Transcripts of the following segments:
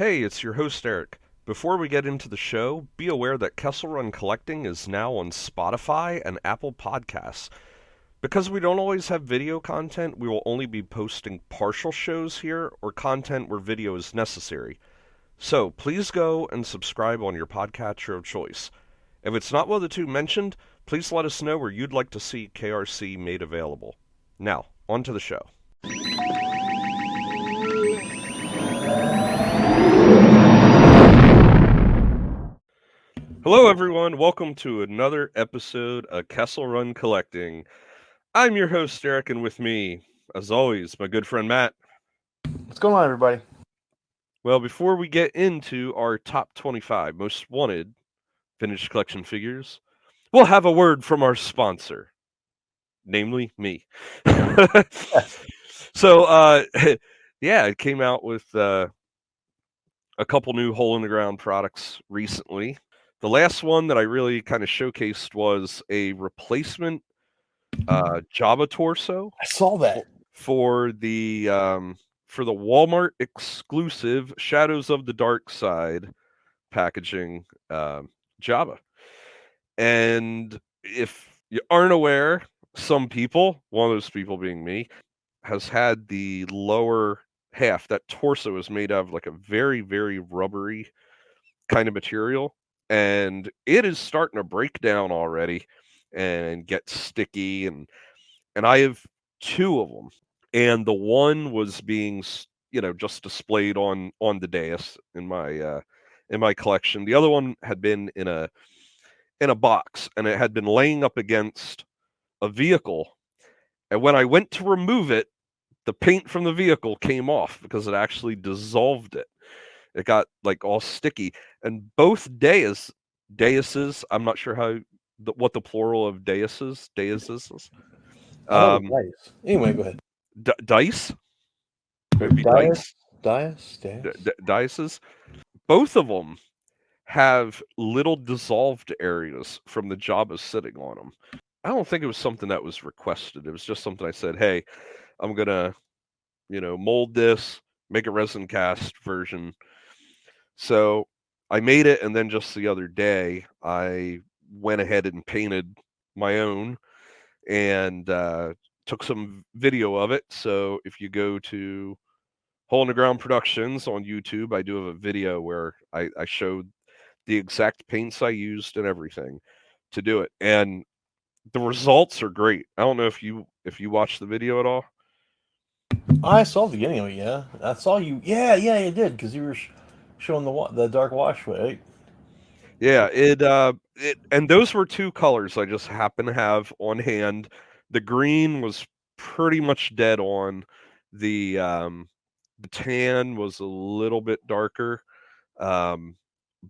Hey, it's your host Eric. Before we get into the show, be aware that Kessel Run Collecting is now on Spotify and Apple Podcasts. Because we don't always have video content, we will only be posting partial shows here or content where video is necessary. So please go and subscribe on your podcatcher of choice. If it's not one of the two mentioned, please let us know where you'd like to see KRC made available. Now, on to the show. Hello, everyone. Welcome to another episode of Kessel Run Collecting. I'm your host, Eric, and with me, as always, my good friend Matt. What's going on, everybody? Well, before we get into our top 25 most wanted vintage collection figures, we'll have a word from our sponsor, namely me. So, yeah, it came out with a couple new hole in the ground products recently. The last one that I really kind of showcased was a replacement Java torso I saw that. for the Walmart exclusive Shadows of the Dark Side packaging Java. And if you aren't aware, some people, one of those people being me, has had the lower half, that torso is made out of like a very, very rubbery kind of material. And it is starting to break down already and get sticky. And I have two of them. And the one was being, just displayed on the dais in my collection. The other one had been in a box, and it had been laying up against a vehicle. And when I went to remove it, the paint from the vehicle came off because it actually dissolved it. It got like all sticky. And both daises, I'm not sure what the plural of daises is. I thought it Um, was dice. Anyway, go ahead. Dice, maybe Dice, dice, dice, dice. dices. Both of them have little dissolved areas from the Java sitting on them. I don't think it was something that was requested. It was just something I said, hey, I'm going to, mold this, make a resin cast version. So I made it, and then just the other day, I went ahead and painted my own and took some video of it. So if you go to Hole in the Ground Productions on YouTube, I do have a video where I showed the exact paints I used and everything to do it. And the results are great. I don't know if you watched the video at all. I saw the beginning of it. Yeah, I saw you. Yeah, you did because you were showing the dark wash, right? Yeah, it and those were two colors I just happen to have on hand. The green was pretty much dead on. The tan was a little bit darker. Um,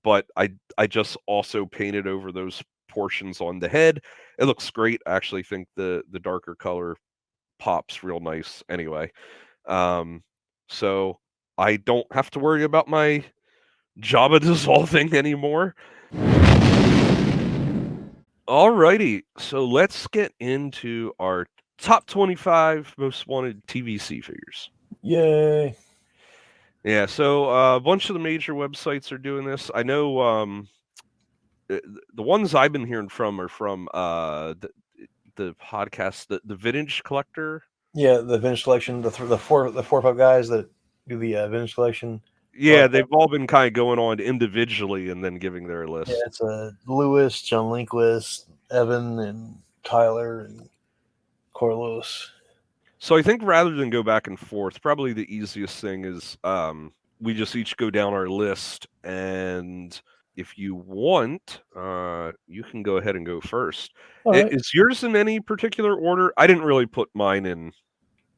but I just also painted over those portions on the head. It looks great. I actually think the darker color pops real nice anyway. Um, so I don't have to worry about my Java dissolving anymore. Alrighty, so let's get into our top 25 most wanted TVC figures. Yay! Yeah, so a bunch of the major websites are doing this. I know the ones I've been hearing from are from the podcast, the Vintage Collector. Yeah, the vintage collection, the four or five guys that do the vintage collection. Yeah, Podcast. they've all been kind of going on individually and then giving their Yeah, list. it's Lewis, John Linquist, Evan, and Tyler and Carlos. So I think rather than go back and forth, probably the easiest thing is we just each go down our list, and if you want, you can go ahead and go first. All right. Is yours in any particular order? I didn't really put mine in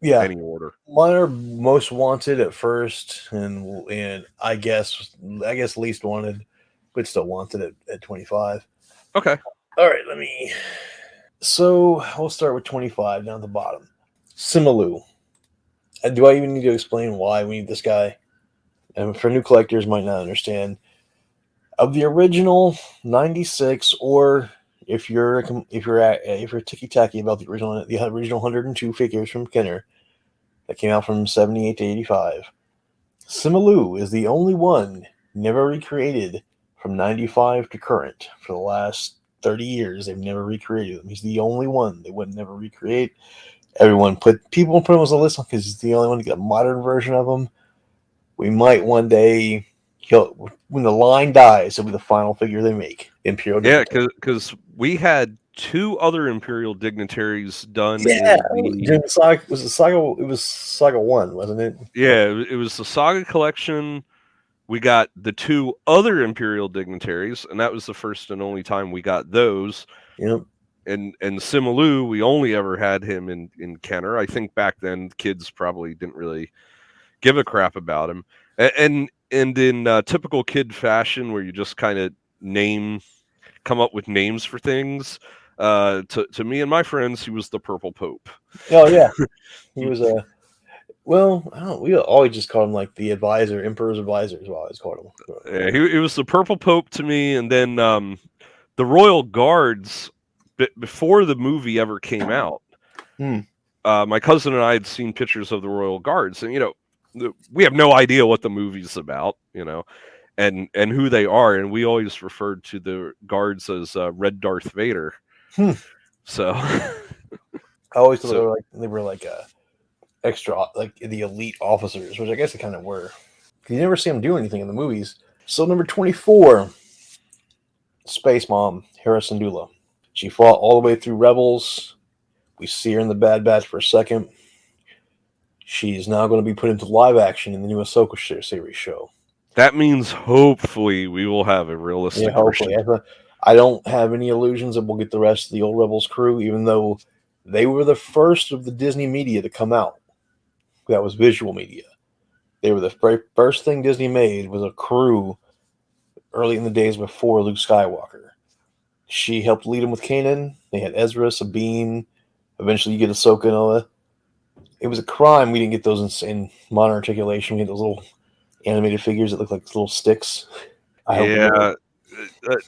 Yeah, any order. mine are most wanted at first, and I guess least wanted, but still wanted at 25. Okay. All right, let me. So we'll start with 25 down at the bottom. Simalu. Do I even need to explain why we need this guy? And for new collectors, might not understand. Of the original 96, or if you're ticky tacky about the original 102 figures from Kenner that came out from 78 to 85. Simu is the only one never recreated from 95 to current. For the last 30 years, they've never recreated him. He's the only one they would never recreate. People put him on the list because he's the only one to get a modern version of him. We might one day, when the line dies, it'll be the final figure they make. Imperial Yeah, Dignitary. because we had two other imperial dignitaries done Yeah, in the during the saga was the saga. It was Saga 1, wasn't it? yeah, it was the Saga collection. We got the two other imperial dignitaries, and that was the first and only time we got those. Yep. And Simu, we only ever had him in Kenner. I think back then kids probably didn't really give a crap about him. And in typical kid fashion, where you just kind of come up with names for things. To me and my friends, he was the Purple Pope. Oh yeah, he was a. Well, I don't. We always just called him like the advisor, Emperor's advisor is what I always called him. Yeah, he was the Purple Pope to me, and then the Royal Guards. Before the movie ever came out, Hmm. my cousin and I had seen pictures of the Royal Guards, and we have no idea what the movie's about, and who they are, and we always referred to the guards as Red Darth Vader. Hmm. So, I always thought so they were like extra, like the elite officers, which I guess they kind of were. You never see them do anything in the movies. So number 24, Space Mom Hera Syndulla. She fought all the way through Rebels. We see her in the Bad Batch for a second. She's now going to be put into live action in the new Ahsoka series show. that means hopefully we will have a Yeah, realistic hopefully. version. I don't have any illusions that we'll get the rest of the old Rebels crew, even though they were the first of the Disney media to come out. That was visual media. They were the very first thing Disney made was a crew early in the days before Luke Skywalker. She helped lead them with Kanan. They had Ezra, Sabine. Eventually, you get Ahsoka and all that. It was a crime we didn't get those in modern articulation. We had those little animated figures that look like little sticks. I hope. Yeah,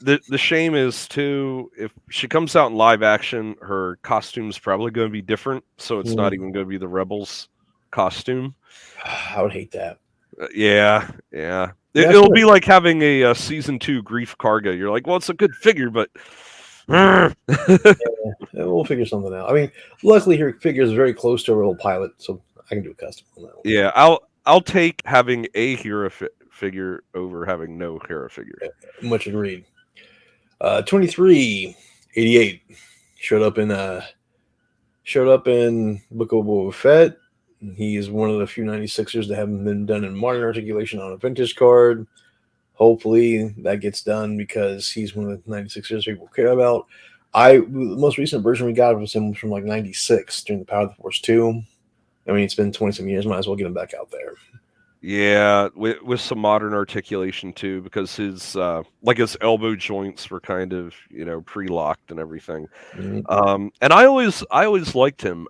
the shame is too, if she comes out in live action, her costume's probably going to be different, so it's not even going to be the Rebels costume. I would hate that. Yeah. Yeah, It'll sure. be like having a season 2 Grief Karga. You're like, well, it's a good figure, but We'll figure something out. I mean, luckily her figure is very close to a real pilot, so I can do a custom on that one. yeah, I'll take having a hero figure over having no hero figure. Much agreed. 23, 88 showed up in Book of Boba Fett. He is one of the few 96ers that haven't been done in modern articulation on a vintage card. Hopefully that gets done because he's one of the 96ers people care about. The most recent version we got was him from like 96 during the Power of the Force 2. I mean, it's been 20-some years. Might as well get him back out there. Yeah, with some modern articulation too, because his his elbow joints were kind of pre-locked and everything. And I always liked him.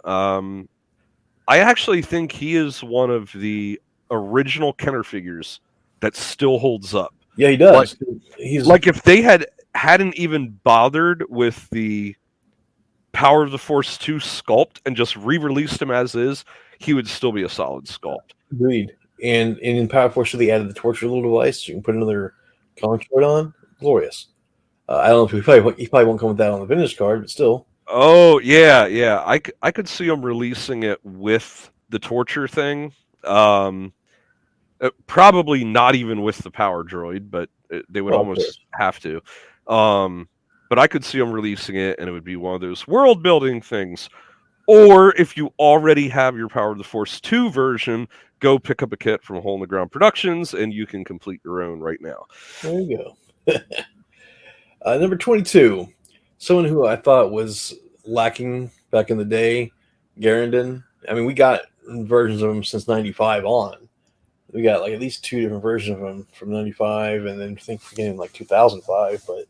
I actually think he is one of the original Kenner figures that still holds up. Yeah, he Like does. He's like if they hadn't even bothered with the Power of the Force 2 sculpt and just re-released him as is, he would still be a solid sculpt. agreed. And in Power Force 2, they added the torture little device. You can put another contour on. Glorious. I don't know if he probably won't come with that on the vintage card, but still. Oh yeah. I could see them releasing it with the torture thing. Probably not even with the power droid, but they would Oh, of course. almost have to. But I could see them releasing it, and it would be one of those world building things. Or if you already have your Power of the Force 2 version, go pick up a kit from Hole in the Ground Productions, and you can complete your own right now. There you go. Number 22, someone who I thought was lacking back in the day, Garandon. I mean, we got versions of him since 95 on. We got like at least two different versions of him from 95 and then I think again like 2005. But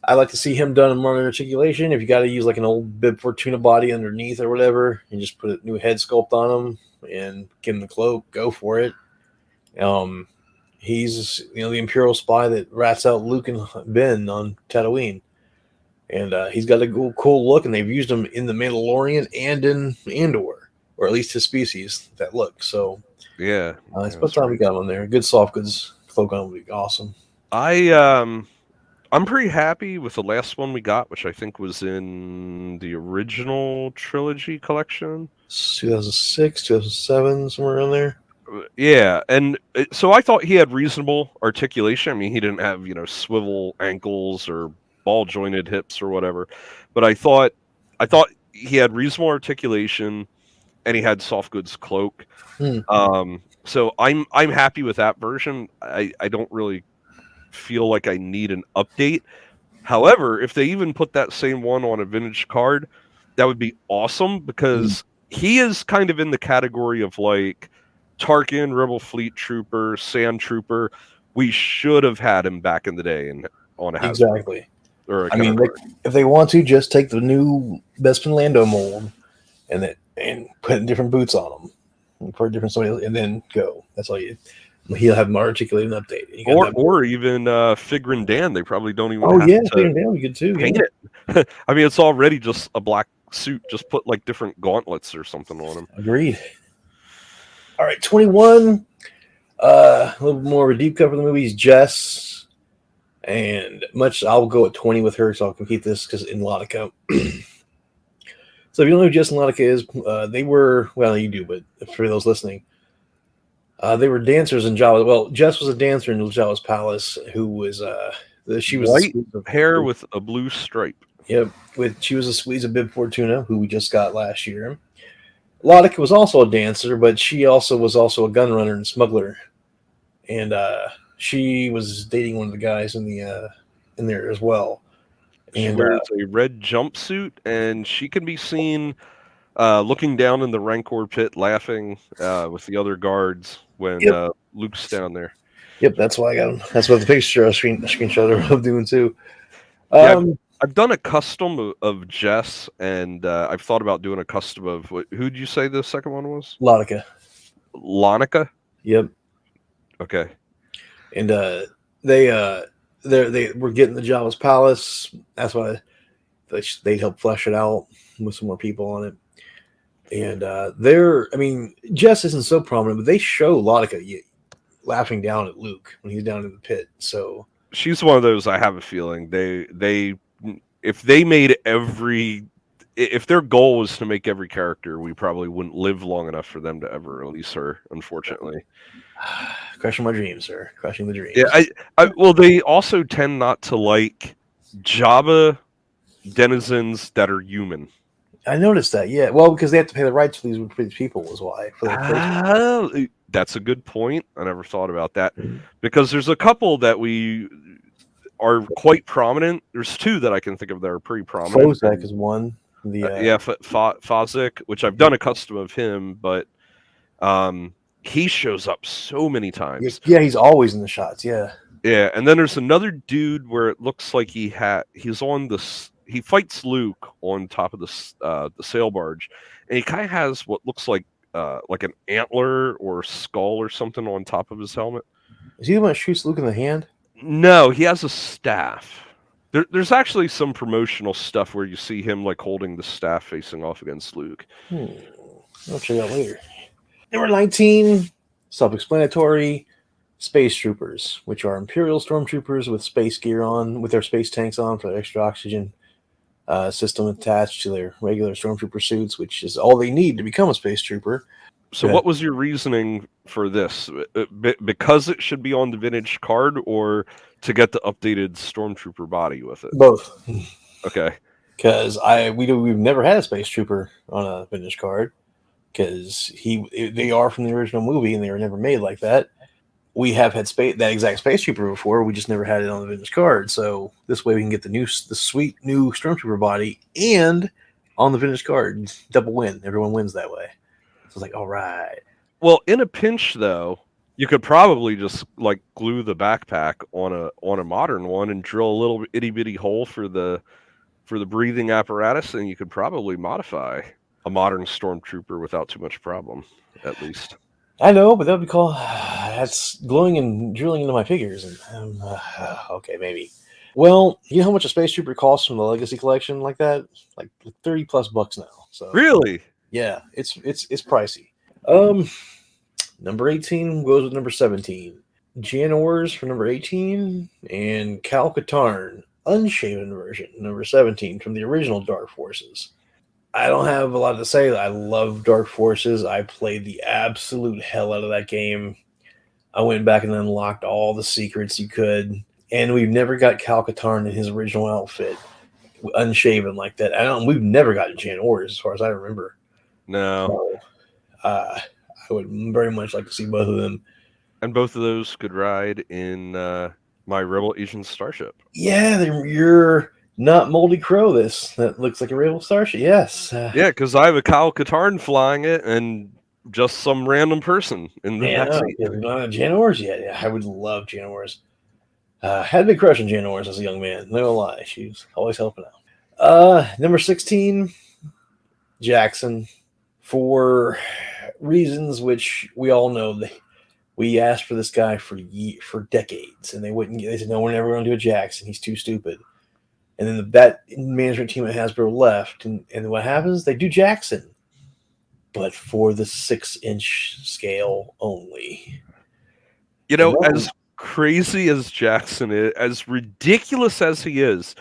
I'd like to see him done in modern articulation. If you got to use like an old Bib Fortuna body underneath or whatever, and just put a new head sculpt on him and give him the cloak, go for it. He's the Imperial spy that rats out Luke and Ben on Tatooine, and he's got a cool look. And they've used him in the Mandalorian and in Andor, or at least his species that look. So Yeah, it's yeah, about that's time we right. got one there. A good soft goods cloak on would be awesome. I I'm pretty happy with the last one we got, which I think was in the original trilogy collection. 2006, 2007, somewhere around there. Yeah, and so I thought he had reasonable articulation. I mean, he didn't have, swivel ankles or ball jointed hips or whatever, but I thought he had reasonable articulation and he had soft goods cloak. Hmm. So I'm happy with that version. I don't really feel like I need an update. However, if they even put that same one on a vintage card, that would be awesome Hmm. because he is kind of in the category of like Tarkin, Rebel Fleet Trooper, Sand Trooper. We should have had him back in the day and on a Hasbro Exactly. or a I Kenner mean, card. if they want to, just take the new Bespin Lando mold and put different boots on them for different soil, and then go. That's all you. He'll have more articulated and updated. You got Or that. or even Figrin Dan. They probably don't even Oh have yeah, to figuring down good too. paint Yeah, it. I mean, it's already just a black suit. Just put like different gauntlets or something on him. agreed. All right, 21. A little more of a deep cut for the movies. Jess and much. I'll go at 20 with her, so I'll compete this because in Lotica. So if you don't know who Jess and Lotica is, they were you do, but for those listening, they were dancers in Java. Well, Jess was a dancer in Java's Palace, who was she was the White squeeze of hair with a blue stripe. yep, she was a squeeze of Bib Fortuna, who we just got last year. Lotica was also a dancer, but she also was also a gun runner and smuggler, and she was dating one of the guys in there as well. She And wears a red jumpsuit, and she can be seen looking down in the Rancor pit, laughing with the other guards when yep, Luke's down there. yep, that's why I got him. That's what the picture I screenshot of doing too. Yeah, Um, I've done a custom of Jess, and I've thought about doing a custom of who'd you say the second one was? Lotica. Lonica. Yep. Okay. And they they were getting the Java's Palace. That's why they helped flesh it out with some more people on it. And I mean, Jess isn't so prominent, but they show Lotica laughing down at Luke when he's down in the pit. So She's one of those. I have a feeling they if they made if their goal was to make every character, we probably wouldn't live long enough for them to ever release her. Unfortunately. crushing my dreams, sir. Crushing the Yeah, dreams. well, they also tend not to like Java denizens that are human. I noticed that. Yeah. Well, because they have to pay the rights for these people was why for their face. That's a good point. I never thought about that because there's a couple that we are quite prominent. There's two that I can think of that are pretty prominent. Fozak is one. The Yeah, Fozzik, which I've done a custom of him, but he shows up so many times. yeah, he's always in the shots. Yeah. Yeah, and then there's another dude where it looks like he's on he fights Luke on top of the sail barge, and he kind of has what looks like an antler or skull or something on top of his helmet. Is he the one that shoots Luke in the hand? No, he has a staff. There's actually some promotional stuff where you see him like holding the staff facing off against Luke. I'll check it out later. Number 19, self-explanatory. Space Troopers, which are Imperial Stormtroopers with space gear on, with their space tanks on for extra oxygen system attached to their regular Stormtrooper suits, which is all they need to become a Space Trooper. So, what was your reasoning for this? Because it should be on the vintage card, or to get the updated Stormtrooper body with it? Both. Okay. Because we've never had a Space Trooper on a vintage card, because they are from the original movie and they were never made like that. We have had that exact Space Trooper before. We just never had it on the vintage card. So this way we can get the sweet new Stormtrooper body and on the vintage card. Double win. Everyone wins that way. So it's like, all right. Well, in a pinch, though, you could probably just like glue the backpack on a modern one and drill a little itty bitty hole for the breathing apparatus, and you could probably modify a modern Stormtrooper without too much problem, at least. I know, but that would be called that's gluing and drilling into my figures. And okay, maybe. Well, you know how much a Space Trooper costs from the Legacy Collection like that? Like $30+ now. So Really? Yeah, it's pricey. Um, Number 18 goes with number 17. Janors for number 18, and Cal Katarn, unshaven version, number 17, from the original Dark Forces. I don't have a lot to say. I love Dark Forces. I played the absolute hell out of that game. I went back and unlocked all the secrets you could, and we've never got Cal Katarn in his original outfit, unshaven like that. I don't. We've never gotten Janors as far as I remember. No. So, I would very much like to see both of them. And both of those could ride in my Rebel Agent Starship. Yeah, you're not Moldy Crow. This that looks like a Rebel Starship. Yes. Yeah, because I have a Kyle Katarn flying it and just some random person in the Yeah, no, backseat. not Janors yet. Yeah, I would love Janors. Had a big crush on Janors as a young man. No gonna lie, she's always helping out. Number 16, Jackson, for reasons which we all know. We asked for this guy for decades, and they wouldn't. They said, "No, we're never going to do a Jackson. He's too stupid." And then that management team at Hasbro left, and what happens? They do Jackson, but for the 6-inch scale only. You know, as crazy as Jackson is, as ridiculous as he is,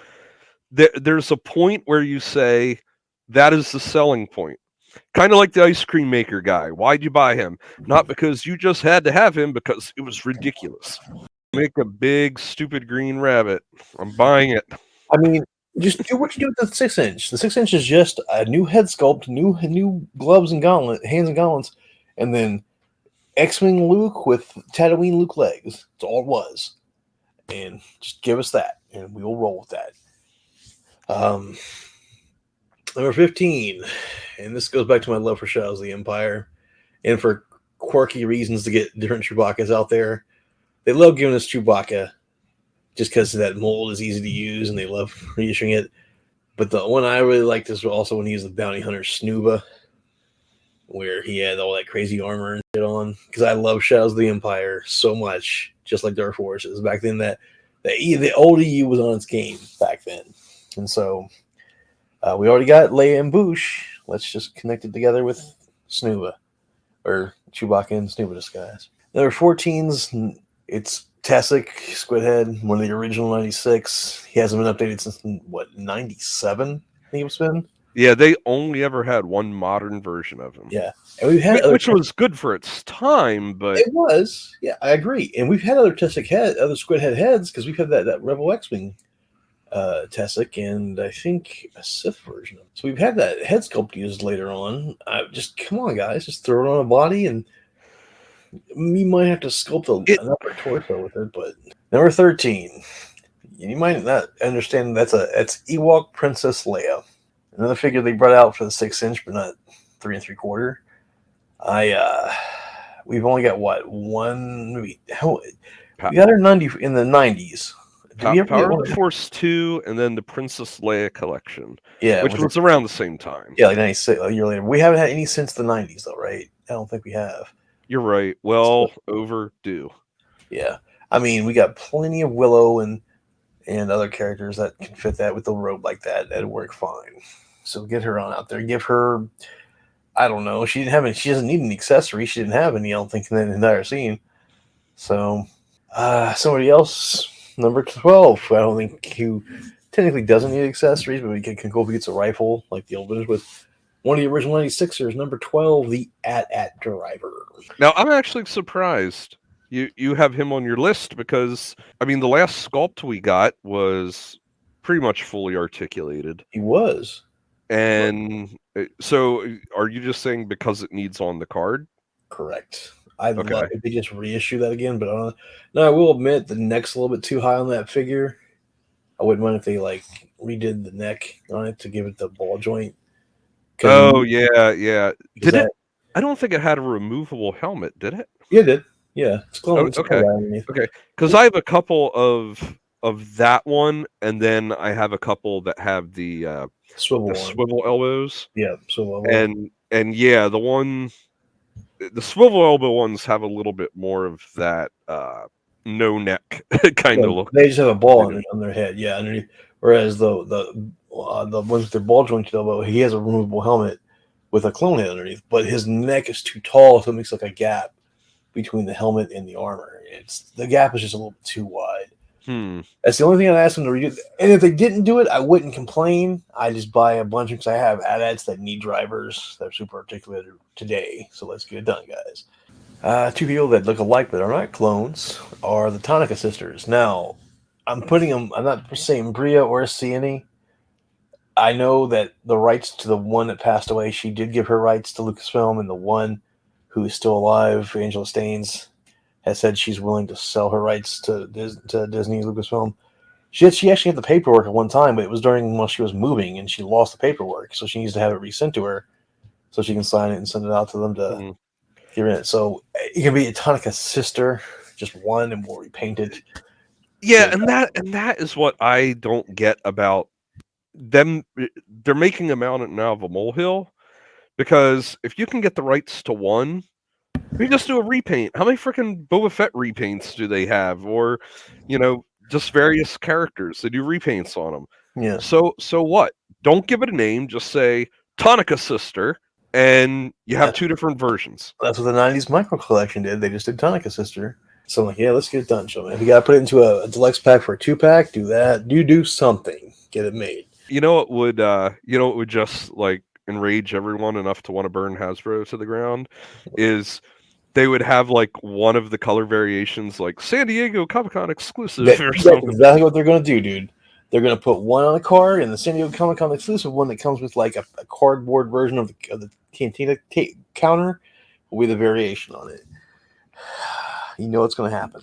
there's a point where you say that is the selling point. Kind of like the ice cream maker guy. Why'd you buy him? Not because you just had to have him, because it was ridiculous. Make a big, stupid green rabbit. I'm buying it. I mean, just do what you do with the 6-inch. The 6-inch is just a new head sculpt, new gloves and hands and gauntlets, and then X-Wing Luke with Tatooine Luke legs. That's all it was. And just give us that, and we will roll with that. Number 15, and this goes back to my love for Shadows of the Empire, and for quirky reasons to get different Chewbacca's out there. They love giving us Chewbacca just because that mold is easy to use, and they love reissuing it. But the one I really liked is also when he was the bounty hunter Snuba, where he had all that crazy armor and shit on. Because I love Shadows of the Empire so much, just like Dark Forces. Back then, the old EU was on its game back then. And so we already got Leia and Boosh. Let's just connect it together with Snuba, or Chewbacca and Snuba disguise. Number 14's, it's Tessic, Squidhead, one of the original 96. He hasn't been updated since, 97? I think it's been. Yeah, they only ever had one modern version of him. Yeah. And we've had which was good for its time, but... It was. Yeah, I agree. And we've had other Tessic other Squidhead heads, because we've had that Rebel X-Wing Tessic, and I think a Sith version of it. So we've had that head sculpt used later on. Just come on, guys, just throw it on a body, and you might have to sculpt an upper torso with it. But number 13, you might not understand that's Ewok Princess Leia, another figure they brought out for the 6-inch, but not 3 3/4. We've only got one movie. We got her in the 90s. Power of the Force 2, and then the Princess Leia collection. Yeah, which was around the same time. Yeah, like 96, a year later. We haven't had any since the 90s, though, right? I don't think we have. You're right. Well, overdue. Yeah. I mean, we got plenty of Willow and other characters that can fit that with the robe like that. That'd work fine. So get her on out there. Give her, I don't know. She doesn't need any accessories. She didn't have any, I don't think, in that entire scene. So, somebody else, number 12. I don't think who technically doesn't need accessories, but we can go if he gets a rifle like the old ones with one of the original 96ers, number 12, the AT-AT driver. Now, I'm actually surprised you have him on your list, because, I mean, the last sculpt we got was pretty much fully articulated. He was. And so are you just saying because it needs on the card? Correct. I'd love if they just reissue that again, but no, I will admit the neck's a little bit too high on that figure. I wouldn't mind if they redid the neck on it to give it the ball joint. Oh yeah. Did it? I don't think it had a removable helmet, did it? Yeah, it did. Yeah, it's clone. Okay. Because I have a couple of that one, and then I have a couple that have the swivel elbows. Yeah, swivel elbow. And yeah, the swivel elbow ones have a little bit more of that no neck kind of look. They just have a ball on their head, yeah, underneath. Whereas the ones with their ball jointed elbow, he has a removable helmet with a clone head underneath, but his neck is too tall, so it makes like a gap between the helmet and the armor. It's the gap is just a little bit too wide. Hmm. That's the only thing I'd ask them to redo. And if they didn't do it, I wouldn't complain. I just buy a bunch because I have AT-ATs that need drivers that are super articulated today. So let's get it done, guys. Two people that look alike but are not clones are the Tonica sisters. Now, I'm putting them. I'm not saying Bria or Sienna. I know that the rights to the one that passed away, she did give her rights to Lucasfilm, and the one who is still alive, Angela Staines, has said she's willing to sell her rights to Disney Lucasfilm. She actually had the paperwork at one time, but it was during while she was moving, and she lost the paperwork, so she needs to have it resent to her so she can sign it and send it out to them to Hmm. get rid of it. So it can be a Tonica's sister, just one, and we'll repaint it. Yeah, Get it and that is what I don't get about them. They're making a mountain now of a molehill because if you can get the rights to one, you just do a repaint. How many freaking Boba Fett repaints do they have? Or, just various characters. They do repaints on them. yeah, So what? Don't give it a name. Just say Tonica Sister, and you have that's two different versions. that's what the '90s micro collection did. They just did Tonica's sister. So I'm like, yeah, let's get it done, show man. If you got to put it into a deluxe pack for a 2-pack, do that. Do something. Get it made. It would just like enrage everyone enough to want to burn Hasbro to the ground is they would have like one of the color variations like San Diego Comic Con exclusive or That's something. exactly what they're going to do, dude. They're going to put one on a card, and the San Diego Comic Con exclusive one that comes with like a cardboard version of the Cantina counter with a variation on it. You know what's going to happen.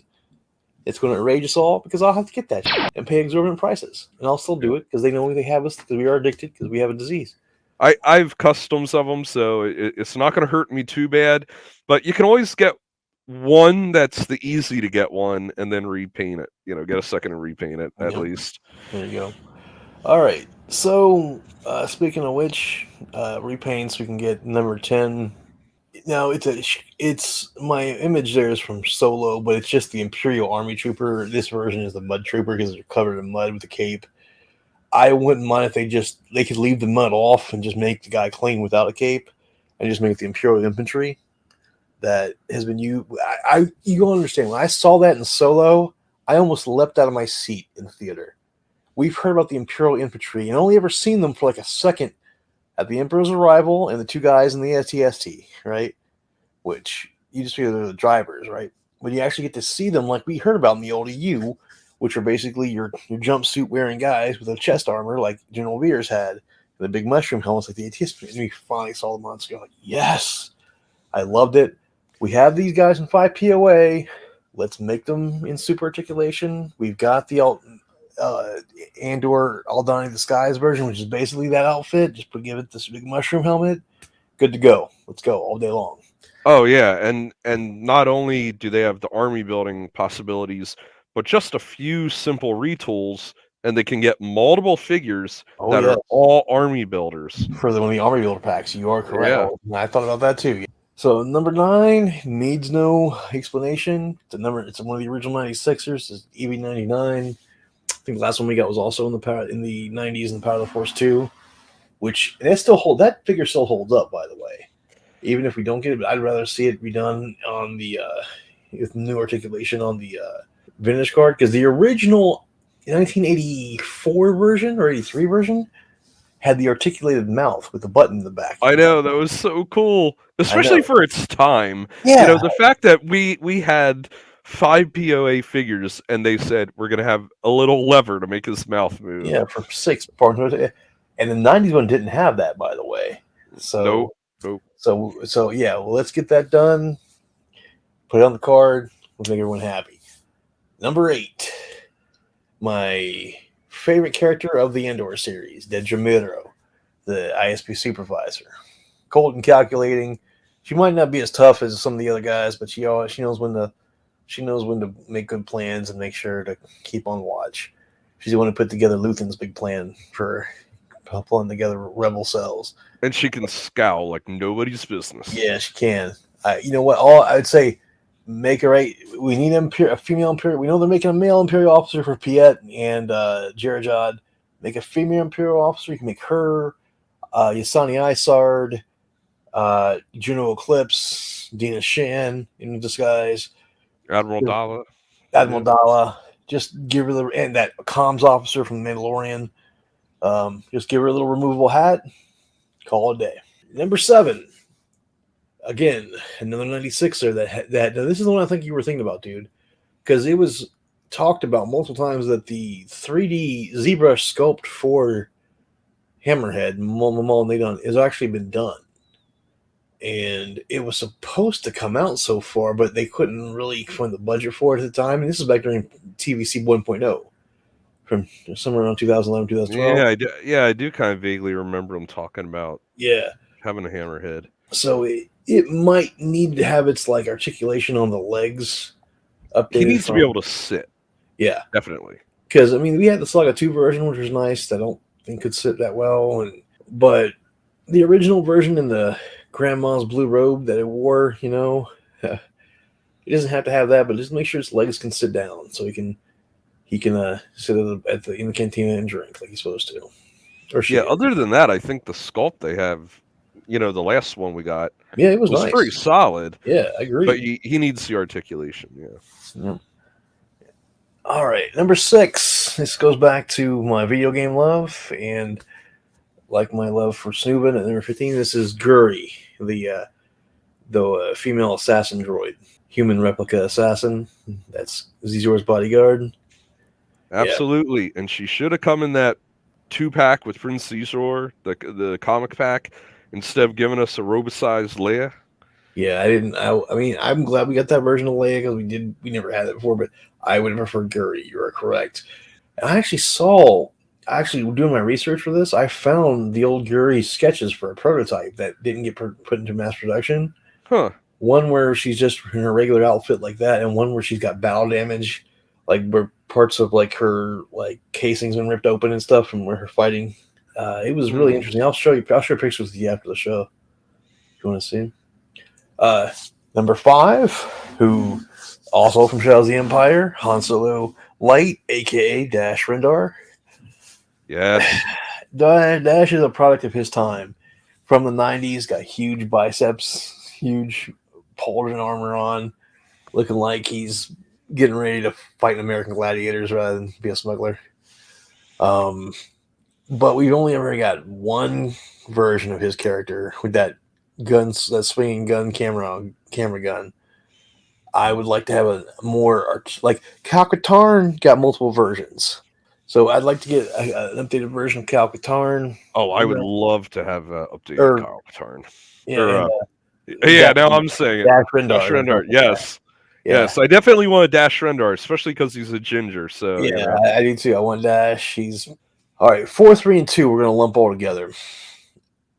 It's going to enrage us all because I'll have to get that shit and pay exorbitant prices, and I'll still Yeah. do it because they know they have us because we are addicted because we have a disease. I've customs of them, so it's not going to hurt me too bad. But you can always get one that's the easy to get one, and then repaint it. Get a second and repaint it at Yep. least. There you go. All right. So speaking of which, repaints we can get number 10. Now it's my image there is from Solo, but it's just the Imperial Army Trooper. This version is the Mud Trooper because they're covered in mud with a cape. I wouldn't mind if they could leave the mud off and just make the guy clean without a cape, and just make the Imperial Infantry that has been used. You don't understand when I saw that in Solo, I almost leapt out of my seat in the theater. We've heard about the Imperial Infantry and only ever seen them for like a second at the Emperor's arrival and the two guys in the STST, right? Which you just figure they're the drivers, right? When you actually get to see them, like we heard about in the old EU, which are basically your jumpsuit wearing guys with a chest armor, like General Veers had, and the big mushroom helmets like the ATST. And we finally saw them on screen. Like, yes, I loved it. We have these guys in 5 POA. Let's make them in super articulation. We've got the Andor Aldani Disguise version, which is basically that outfit. Just give it this big mushroom helmet. Good to go. Let's go all day long. Oh yeah, and not only do they have the army building possibilities, but just a few simple retools, and they can get multiple figures Oh that yeah, are all army builders. for one of the army builder packs. You are correct. Yeah. Oh, I thought about that too. So number 9 needs no explanation. It's one of the original 96ers. It's EV99. I think the last one we got was also in the 90s in the Power of the Force 2, which and that figure still holds up, by the way. Even if we don't get it, but I'd rather see it redone on the with new articulation on the vintage card because the original 1984 version or 83 version had the articulated mouth with the button in the back. I know, that was so cool, I especially know. for its time. Yeah, The fact that we had 5 POA figures and they said we're gonna have a little lever to make his mouth move. yeah, for 6 parts. And the 90s one didn't have that, by the way. Nope, So, nope. so yeah, well, let's get that done. Put it on the card. We'll make everyone happy. Number 8. My favorite character of the Endor series, Dedramiro, the ISP supervisor. Cold and calculating. She might not be as tough as some of the other guys, but she knows when to make good plans and make sure to keep on watch. She's the one who put together Luthen's big plan for pulling together rebel cells. And she can scowl like nobody's business. Yeah, she can. You know what? All I would say, make her right. We need a female Imperial. We know they're making a male Imperial officer for Piet and Jerajad. Make a female Imperial officer. You can make her Yasani Isard. Juno Eclipse, Dina Shan in disguise, Admiral Dala. Admiral Yeah. Dala. Just give her the and that comms officer from the Mandalorian. Just give her a little removable hat. Call it a day. Number 7. Again, another 96er that now this is the one I think you were thinking about, dude, because it was talked about multiple times that the 3D ZBrush sculpt for Hammerhead Nadon has actually been done, and it was supposed to come out so far, but they couldn't really find the budget for it at the time. And this is back during TVC 1.0 from somewhere around 2011, 2012. I do kind of vaguely remember them talking about Yeah, having a hammerhead. so it might need to have its like articulation on the legs He updated needs to be from able to sit, yeah, definitely. because I mean we had the Saga 2 version, which was nice. I don't think could sit that well, but the original version in the grandma's blue robe that it wore, he doesn't have to have that, but just make sure his legs can sit down so he can sit in the cantina and drink like he's supposed to, or Yeah, she. other than that, I think the sculpt they have, the last one we got Yeah, it was was very nice. solid, Yeah, I but agree. he needs the articulation. Yeah. Yeah. All right, number 6. This goes back to my video game love and like my love for Snoobin. At number 15, this is Guri, the female assassin droid, human replica assassin. That's Zizor's bodyguard. Yeah, Absolutely, and she should have come in that 2-pack with Prince Caesar, the comic pack, instead of giving us a robot-sized Leia. yeah. I didn't. I mean, I'm glad we got that version of Leia because we never had it before. But I would have preferred Guri. You are correct. And I actually saw. Actually, doing my research for this, I found the old Guri sketches for a prototype that didn't get put into mass production. Huh. One where she's just in her regular outfit like that, and one where she's got battle damage, like where parts of like her like casing's been ripped open and stuff from where her fighting. It was really Hmm. interesting. I'll show you. I'll share pictures with you after the show if you want to see. Uh, Number 5, who also from Shadows of the Empire, Han Solo Light, aka Dash Rendar. Yes. Dash is a product of his time. From the 90s, got huge biceps, huge pauldron armor on, looking like he's getting ready to fight American gladiators rather than be a smuggler. Um, but we've only ever got one version of his character with that that swinging camera gun. I would like to have a more like Cal Katarn got multiple versions, so I'd like to get an updated version of Cal Katarn. Oh, I would love to have updated Or Kyle Katarn. yeah, Or and yeah, Dash, now I'm saying it. Dash Dash Rendar. Rendar. Yes. Yeah, Yes, I definitely want a Dash Rendar, especially because he's a ginger. So yeah, I do too. I want Dash. He's all right. 4, 3, and 2. We're gonna lump all together.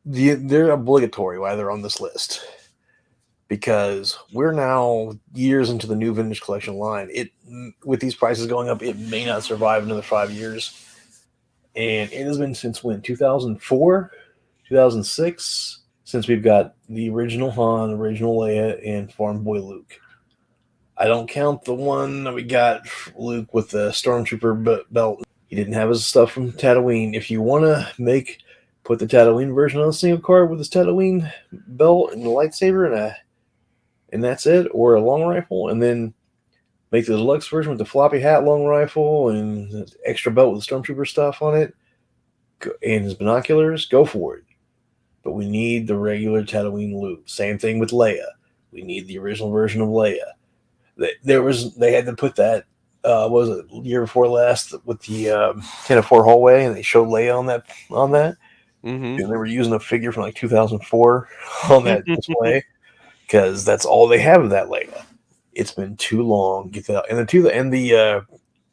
They're obligatory why they're on this list because we're now years into the new vintage collection line. It with these prices going up, it may not survive another 5 years. And it has been since when 2004, 2006 since we've got the original Han, original Leia, and Farm Boy Luke. I don't count the one that we got Luke with the Stormtrooper belt. He didn't have his stuff from Tatooine. If you want to put the Tatooine version on a single card with his Tatooine belt and the lightsaber and that's it, or a long rifle, and then make the deluxe version with the floppy hat, long rifle, and the extra belt with the Stormtrooper stuff on it, and his binoculars, go for it. But we need the regular Tatooine Luke. Same thing with Leia. We need the original version of Leia. They had to put that. What was it year before last with the 10-4 hallway, and they showed Leia on that, Mm-hmm. and they were using a figure from like 2004 on that display because that's all they have of that Leia. It's been too long. Get that, and the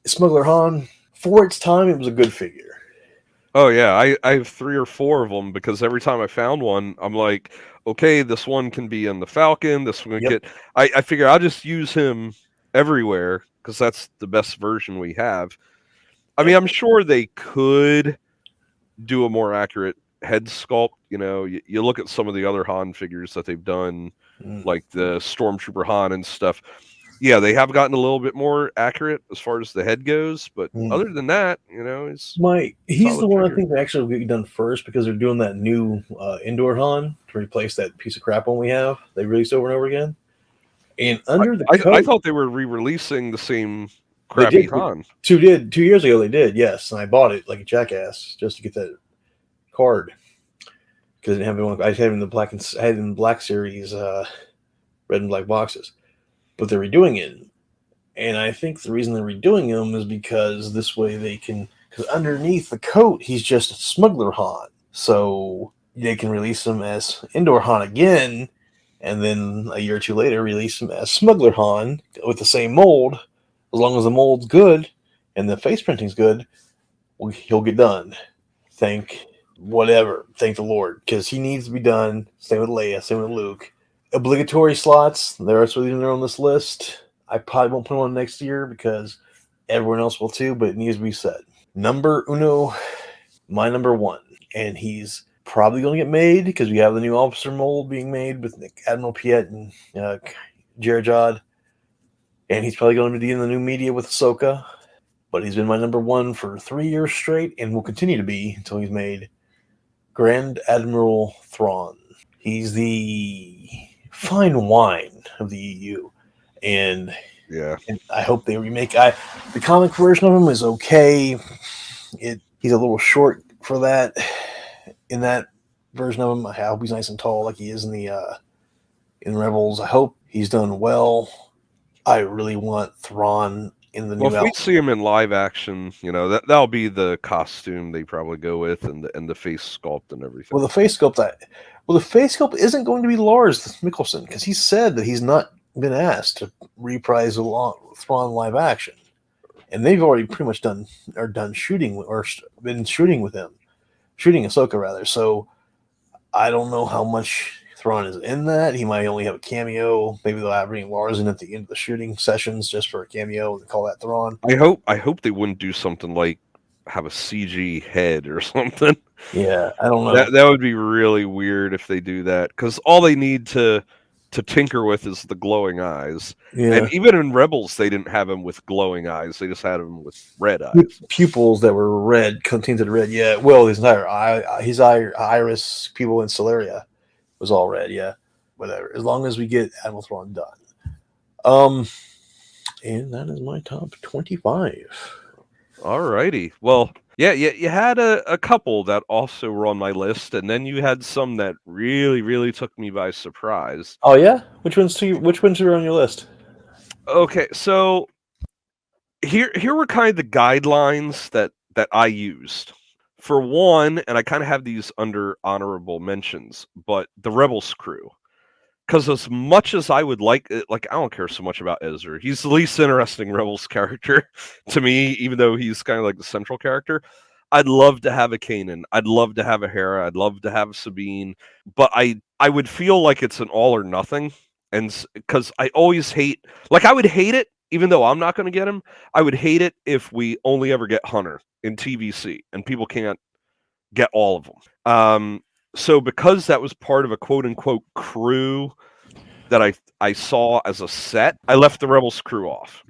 Smuggler Han for its time, it was a good figure. Oh yeah, I have 3 or 4 of them because every time I found one, I'm like, okay, this one can be in the Falcon. This one Yep. can. I figure I'll just use him everywhere because that's the best version we have. I Yep. mean, I'm sure they could do a more accurate head sculpt. You look at some of the other Han figures that they've done, Mm. like the Stormtrooper Han and stuff. Yeah, they have gotten a little bit more accurate as far as the head goes, but other Hmm. than that, he's He's the solid one I figure. think that actually will get done first because they're doing that new indoor Han to replace that piece of crap one we have. They released over and over again. And I, under the I coat, thought they were re-releasing the same they crappy did Han. 2 years ago. They did, yes, and I bought it like a jackass just to get that card because I didn't have one. I had it in the black and I had it in the black series, red and black boxes. But they're redoing it, and I think the reason they're redoing him is because this way they can. Because underneath the coat, he's just a smuggler Han, so they can release him as indoor Han again, and then a year or two later release him as smuggler Han with the same mold. As long as the mold's good and the face printing's good, he'll get done. Thank whatever. Thank the Lord, because he needs to be done. Same with Leia. Same with Luke. Obligatory slots. They're also on this list. I probably won't put them on next year because everyone else will too, but it needs to be said. Number uno, my number one, and he's probably going to get made because we have the new officer mold being made with Admiral Piet and Jerajad, and he's probably going to be in the new media with Ahsoka. But he's been my number one for 3 years straight, and will continue to be until he's made Grand Admiral Thrawn. He's the fine wine of the EU, and Yeah. I hope they remake. The comic version of him is okay. He's a little short for that. In that version of him, I hope he's nice and tall like he is in the in Rebels. I hope he's done well. I really want Thrawn in the Well, new if we album. see him in live action, that'll be the costume they probably go with, and the face sculpt and Well, everything. the face sculpt, the face sculpt isn't going to be Lars Mikkelsen because he said that he's not been asked to reprise Thrawn live action, and they've already pretty much done shooting or been shooting with him, shooting Ahsoka rather. So I don't know how much Thrawn is in that. He might only have a cameo. Maybe they'll have bring Lars in at the end of the shooting sessions just for a cameo and call that Thrawn. I hope they wouldn't do something like have a CG head or something. Yeah, I don't know. That would be really weird if they do that, because all they need to tinker with is the glowing eyes. And Yeah, even in Rebels, they didn't have him with glowing eyes; they just had him with red eyes. pupils that were red, tinted red. Yeah, well, his entire iris, pupil, and scleria was all red. Yeah, whatever. As long as we get Admiral Thrawn done. Um, and that is my top 25. Alrighty. Well, yeah, you had a couple that also were on my list, and then you had some that really, really took me by surprise. Oh yeah, which ones are on your list? Okay, so here were kind of the guidelines that I used. For one, and I kind of have these under honorable mentions, but the Rebels crew. Because as much as I would like it, like I don't care so much about Ezra. He's the least interesting Rebels character to me, even though he's kind of like the central character. I'd love to have a Kanan. I'd love to have a Hera. I'd love to have Sabine. But I would feel like it's an all or nothing. And because I always hate, like I would hate it, even though I'm not going to get him. I would hate it if we only ever get Hunter in TVC and people can't get all of them. So because that was part of a quote unquote crew that I saw as a set, I left the Rebels crew off.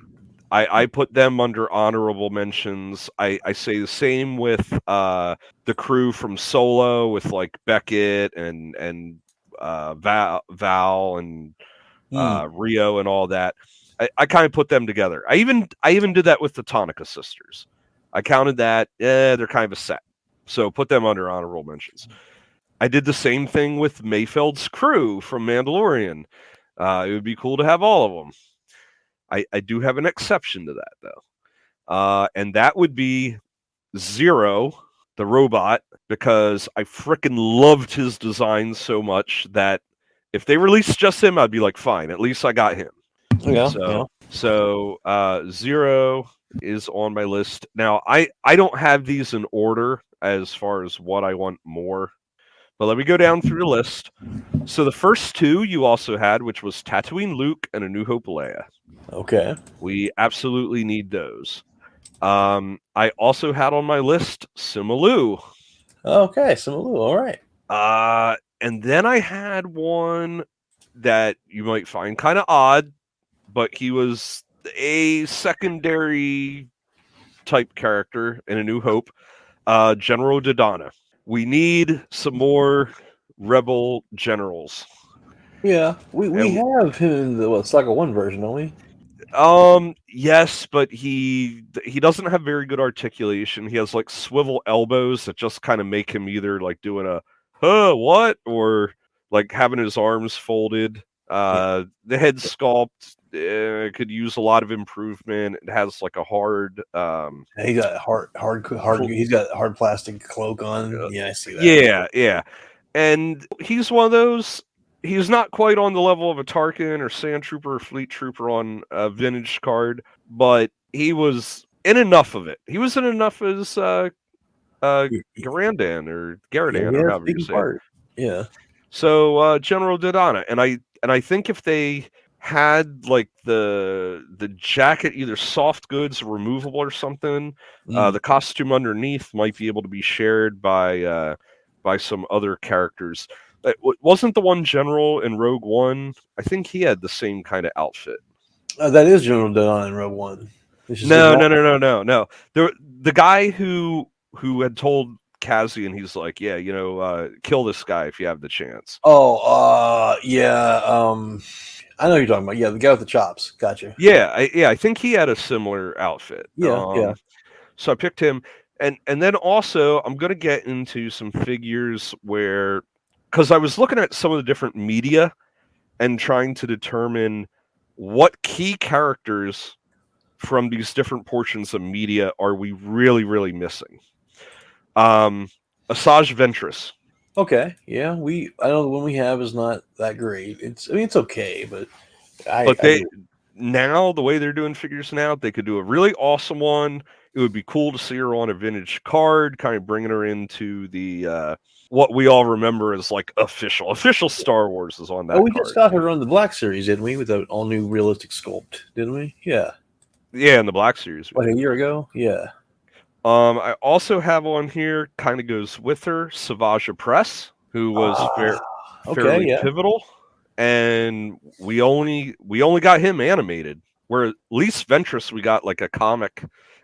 I put them under honorable mentions. I say the same with the crew from Solo with like Beckett and Val and Hmm. Rio and all that. I kind of put them together. I even did that with the Tonica sisters. I counted that. They're kind of a set. So put them under honorable mentions. I did the same thing with Mayfeld's crew from Mandalorian. It would be cool to have all of them. I do have an exception to that though, and that would be Zero, the robot, because I fricking loved his design so much that if they released just him, I'd be like, fine, at least I got him. Yeah, yeah. So Zero is on my list. Now I don't have these in order as far as what I want more, but let me go down through the list. So the first two you also had, which was Tatooine Luke and A New Hope Leia. Okay. We absolutely need those. I also had on my list Simalu. Okay, Simalu. All right. And then I had one that you might find kind of odd, but he was a secondary type character in A New Hope. General Dodonna. We need some more rebel generals. Yeah, we And have him in the Saga 1 version, don't we? yes, but he doesn't have very good articulation. He has like swivel elbows that just kind of make him either like doing a what or like having his arms folded. Yeah, The head sculpt could use a lot of improvement. It has like a hard he got hard. He's got a hard plastic cloak on. Yeah, I see that. yeah. And he's one of those. He's not quite on the level of a Tarkin or Sand Trooper or Fleet Trooper on a vintage card, but he was in enough of it. He was in enough as Garandan or Yeah, Garadan he or has a however you big say it. part. Yeah. So General Dodonna, and I think if they had like the jacket either soft goods or removable or something, the costume underneath might be able to be shared by some other characters. Wasn't the one general in Rogue One? I think he had the same kind of outfit. That is General Dodon in Rogue One. This is the No, guy. no, no, no, no, no. The guy who had told Cassian, he's like, yeah, kill this guy if you have the chance. Oh, yeah. I know who you're talking about. Yeah, the guy with the chops. Gotcha. Yeah, I think he had a similar outfit. Yeah. So I picked him, and then also I'm gonna get into some figures where, because I was looking at some of the different media and trying to determine what key characters from these different portions of media are we really, really missing. Asajj Ventress. Okay. Yeah. I know the one we have is not that great. It's okay, but But I they do. now the way they're doing figures now, they could do a really awesome one. It would be cool to see her on a vintage card, kind of bringing her into the what we all remember as like official Star Wars is on Oh, that we just card. got her on the Black Series, didn't we? With an all new realistic sculpt, didn't we? Yeah. Yeah, in the Black Series we Like a did. year ago? Yeah. I also have on here, kind of goes with her, Savage Press, who was Okay. fairly Yeah. pivotal, and we only got him animated. Where at least Ventress we got like a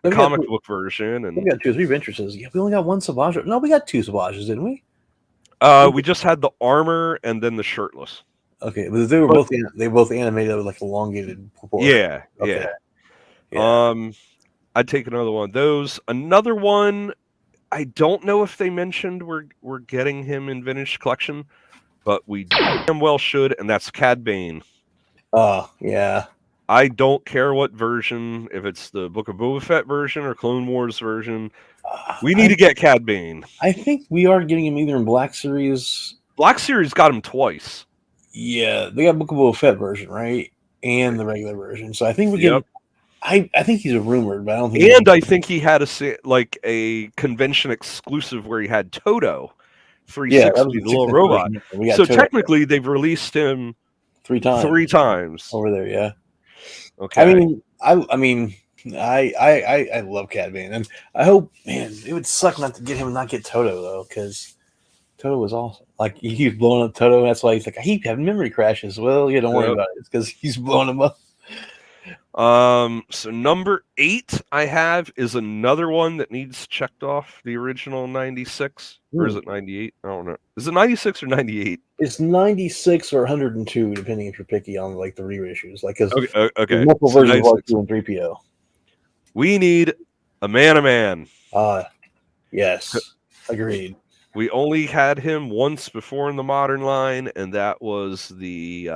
Then comic book version, we and got 2 or 3 Ventresses. Yeah, we only got one Savage. No, we got 2 Savages, didn't we? we just had the armor and then the shirtless. Okay, but they were But both animated with like elongated proportion. Okay. yeah. Yeah. I'd take another one of those. Another one, I don't know if they mentioned we're getting him in vintage collection, but we damn well should, and that's Cad Bane. Oh, yeah. I don't care what version, if it's the Book of Boba Fett version or Clone Wars version. We need to get Cad Bane. I think we are getting him either in Black Series. Black Series got him twice. Yeah, they got Book of Boba Fett version, right? And the regular version. So I think we're getting. Yep. I think he's a rumored, but I don't think. And I think he had a convention exclusive where he had Toto 360, the little robot. So Toto technically, they've released him 3 times. 3 times. Over there. Yeah. Okay. I mean, I love Cad Bane, and I hope, man, it would suck not to get him and not get Toto though, because Toto was awesome. Like he keeps blowing up Toto, and that's why he's like, I keep having memory crashes. Well, yeah, don't worry about it. It's because he's blowing him up. So number 8 I have is another one that needs checked off the original 96, or is it 98? I don't know. Is it 96 or 98? It's 96 or 102, depending if you're picky on like the reissues. Like, because Okay. multiple versions of R2 and 3PO. We need a man. Yes, agreed. We only had him once before in the modern line, and that was the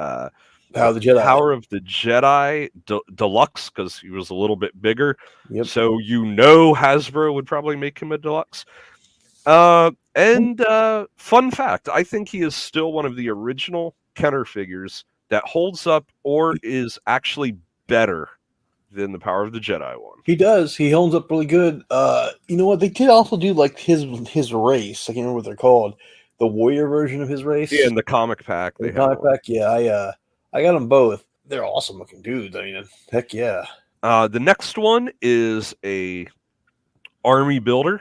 Power of the Jedi. Power of the Jedi Deluxe, because he was a little bit bigger. Yep. So Hasbro would probably make him a deluxe. And fun fact, I think he is still one of the original Kenner figures that holds up or is actually better than the Power of the Jedi one. He does. He holds up really good. You know what? They did also do like his race. I can't remember what they're called. The warrior version of his race. Yeah, in the comic pack. The comic pack. Yeah, I got them both. They're awesome looking dudes. I mean, heck yeah. The next one is a army builder.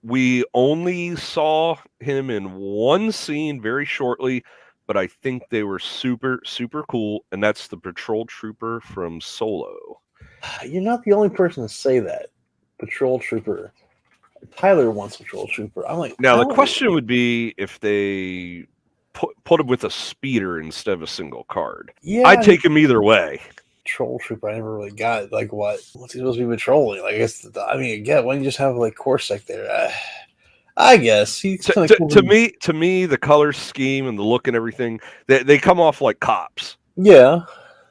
We only saw him in one scene very shortly, but I think they were super, super cool, and that's the Patrol Trooper from Solo. You're not the only person to say that. Patrol Trooper. Tyler wants Patrol Trooper. I'm like, Now, I the don't. question would be if they put him with a speeder instead of a single card. I'd Yeah, take him either way. Patrol Trooper. I never really got like what's he supposed to be patrolling? Like, I guess I mean, again, why don't you just have like Corsac there? I guess he's To, kind of to, cool. to me, the color scheme and the look and everything, they come off like cops. Yeah,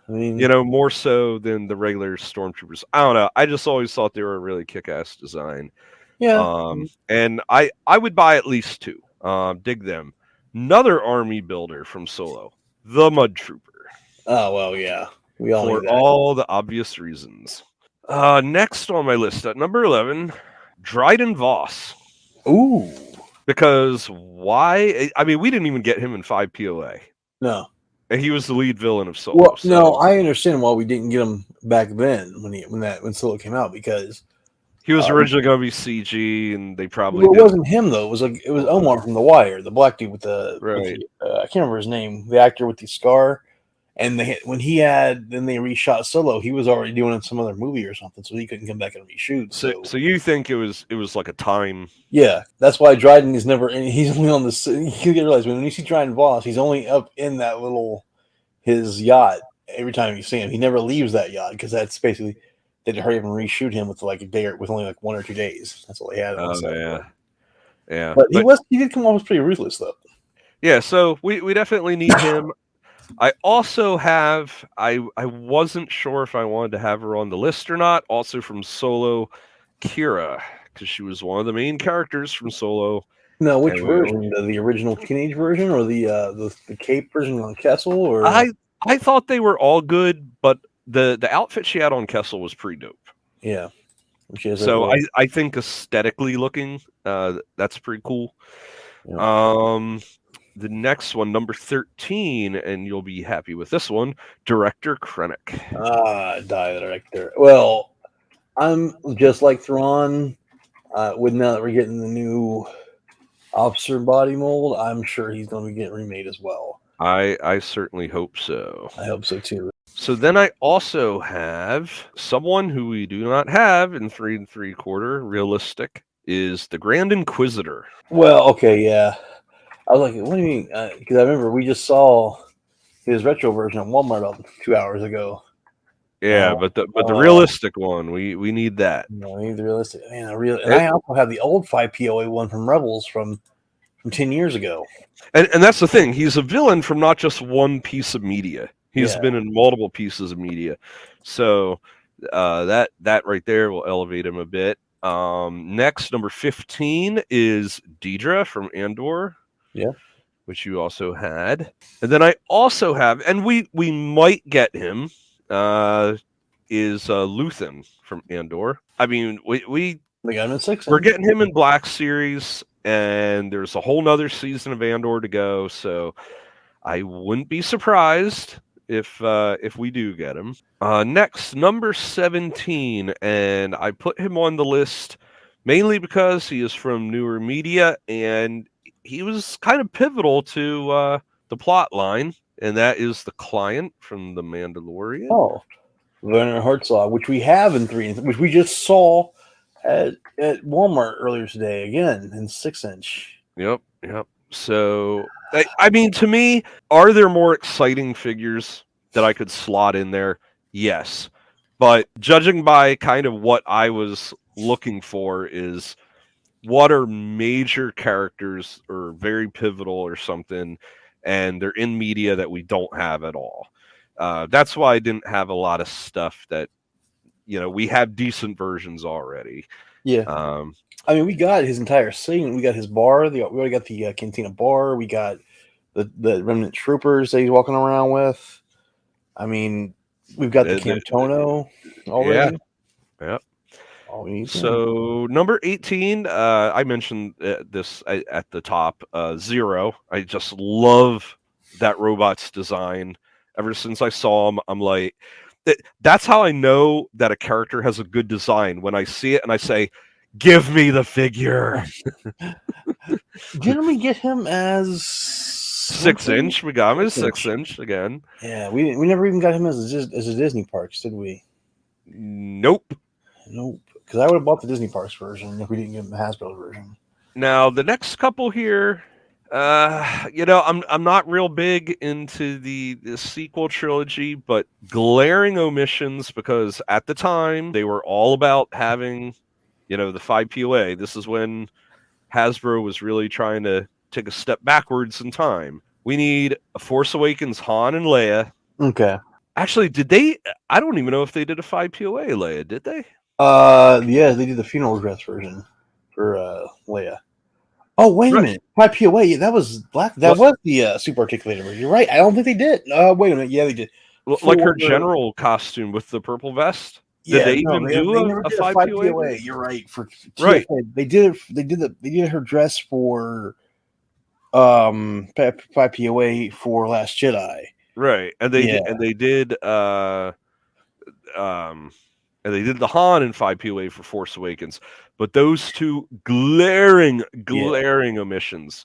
I mean, More so than the regular stormtroopers. I don't know. I just always thought they were a really kick-ass design. yeah. And I would buy at least two. Dig them. Another army builder from Solo, the Mud Trooper, Oh well, yeah. We all for need that. all the obvious reasons. Next on my list at number 11, Dryden Voss. Ooh, Because why? I mean, we didn't even get him in 5 POA. no. And he was the lead villain of Solo. Well, no, So I understand why we didn't get him back then when Solo came out because he was originally going to be CG, and they probably well, it did. wasn't him though. It was Omar from The Wire, the black dude with Right. I can't remember his name, the actor with the scar. And when he had then they reshot Solo, he was already doing it in some other movie or something, so he couldn't come back and reshoot. So you think it was like a time? Yeah, that's why Dryden is never. He's only on the. You realize when you see Dryden Voss, he's only up in that little his yacht every time you see him. He never leaves that yacht because that's basically they hurry up and reshoot him with like a day or with only like 1 or 2 days. That's all they had. Oh yeah. But he did come off as pretty ruthless though. Yeah. So we definitely need him. I also have. I wasn't sure if I wanted to have her on the list or not. Also from Solo, Kira, because she was one of the main characters from Solo. No, which version? The original teenage version or the cape version on Kessel? Or I thought they were all good, but the outfit she had on Kessel was pretty dope. Yeah. So I think aesthetically looking, that's pretty cool. Yeah. The next one, number 13, and you'll be happy with this one, Director Krennic. Director. Well, I'm just like Thrawn. With now that we're getting the new officer body mold, I'm sure he's going to get remade as well. I certainly hope so. I hope so too. So then I also have someone who we do not have in 3 3/4 realistic is the Grand Inquisitor. Well, okay, yeah. I was like, what do you mean? Because I remember we just saw his retro version at Walmart about 2 hours ago. Yeah, but the realistic one, we need that. No, we need the realistic. Man, I also have the old 5 POA one from Rebels from 10 years ago. And that's the thing. He's a villain from not just one piece of media. He's been in multiple pieces of media. So that right there will elevate him a bit. Next, number 15 is Deidre from Andor. Yeah. Which you also had. And then I also have, and we might get him, is Luthen from Andor. I mean, we got him in 6. We're getting him in Black Series, and there's a whole nother season of Andor to go, so I wouldn't be surprised if we do get him. Next, number 17, and I put him on the list mainly because he is from newer media, and he was kind of pivotal to the plot line, and that is the Client from The Mandalorian. Oh, Werner Herzog, which we have in 3, which we just saw at Walmart earlier today, again, in 6-inch. Yep. So, I mean, to me, are there more exciting figures that I could slot in there? Yes. But judging by kind of what I was looking for is what are major characters or very pivotal or something, and they're in media that we don't have at all. That's why I didn't have a lot of stuff that, we have decent versions already. Yeah. I mean, we got his entire scene. We got his bar. We already got the Cantina bar. We got the remnant troopers that he's walking around with. I mean, we've got the Cantono already. Yeah. So number 18, I mentioned this at the top, Zero. I just love that robot's design. Ever since I saw him, I'm like, that's how I know that a character has a good design. When I see it and I say, give me the figure. Didn't we get him as something. 6-inch. We got him as 6 inch. 6-inch again. Yeah, we never even got him as a Disney Parks, did we? Nope. Nope. Because I would have bought the Disney Parks version if we didn't get him the Hasbro version. Now the next couple here, I'm not real big into the sequel trilogy, but glaring omissions because at the time they were all about having, the 5 POA. This is when Hasbro was really trying to take a step backwards in time. We need a Force Awakens Han and Leia. Okay. Actually, did they? I don't even know if they did a 5 POA Leia. Did they? Yeah, they did the funeral dress version for Leia. Oh, wait a Right. minute. 5 POA, yeah, that was black. That was the super articulated version. You're right. I don't think they did. Wait a minute. Yeah, they did. Like her general costume with the purple vest. Did Yeah, they no, even they do never a did a 5 5 POA? POA. You're right. For Right. TFA, they did her dress for 5 POA for Last Jedi. Right. And they did and they did the Han in 5 POA for Force Awakens. But those two glaring omissions.